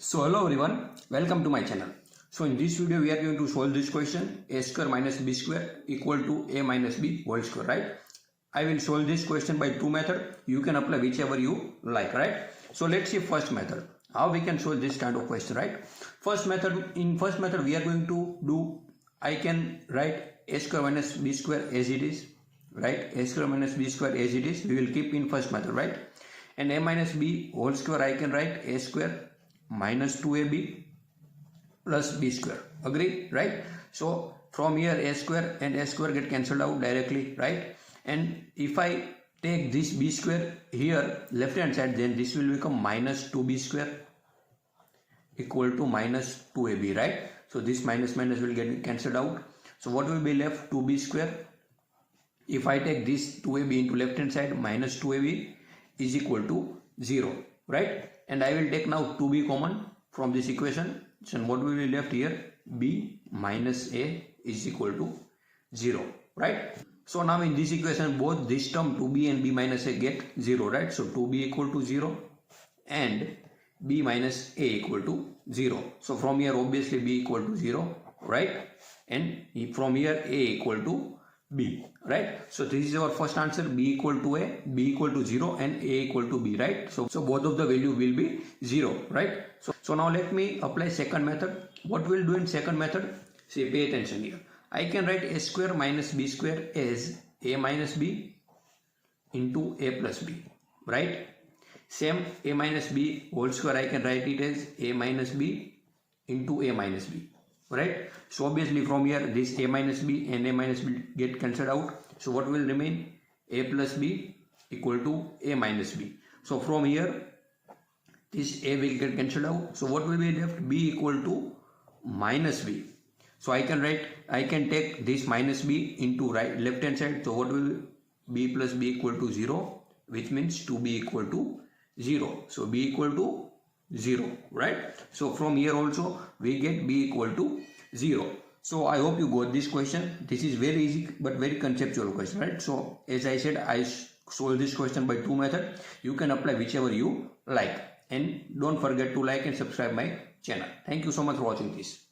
So hello everyone, welcome to my channel. So in this video we are going to solve this question, a square minus b square equal to a minus b whole square, right? I will solve this question by two methods. You can apply whichever you like, right? So let's see first method, how we can solve this kind of question, right? In first method we are going to do, I can write a square minus b square as it is, right? A square minus b square as it is, we will keep in first method, right? And a minus b whole square I can write a square minus 2ab plus b square. Agree, right? So from here a square and a square get cancelled out directly, right? And if I take this b square here left hand side, then this will become minus 2b square equal to minus 2ab, right? So this minus minus will get cancelled out. So what will be left? 2b square. If I take this 2ab into left hand side, minus 2ab is equal to 0, right? And I will take now 2b common from this equation. So what will be left here? B minus a is equal to 0, right? So now in this equation both this term 2b and b minus a get 0, right? So 2b equal to 0 and b minus a equal to 0. So from here obviously b equal to 0, right? And from here a equal to b, right? So this is our first answer, b equal to a, b equal to 0 and a equal to b, right? So both of the value will be 0, right? So now let me apply second method. What we'll do in second method? See, pay attention here. I can write a square minus b square as a minus b into a plus b, right? Same a minus b whole square I can write it as a minus b into a minus b, right? So obviously from here this a minus b and a minus b get cancelled out. So what will remain? A plus b equal to a minus b. So from here this a will get cancelled out. So what will be left? B equal to minus b. So I can take this minus b into left hand side. So what will be? B plus b equal to 0, which means 2b equal to 0. So b equal to 0, right? So from here also we get b equal to 0. So I hope you got this question. This is very easy but very conceptual question, right? So as I said, I solve this question by two methods. You can apply whichever you like, and don't forget to like and subscribe my channel. Thank you so much for watching this.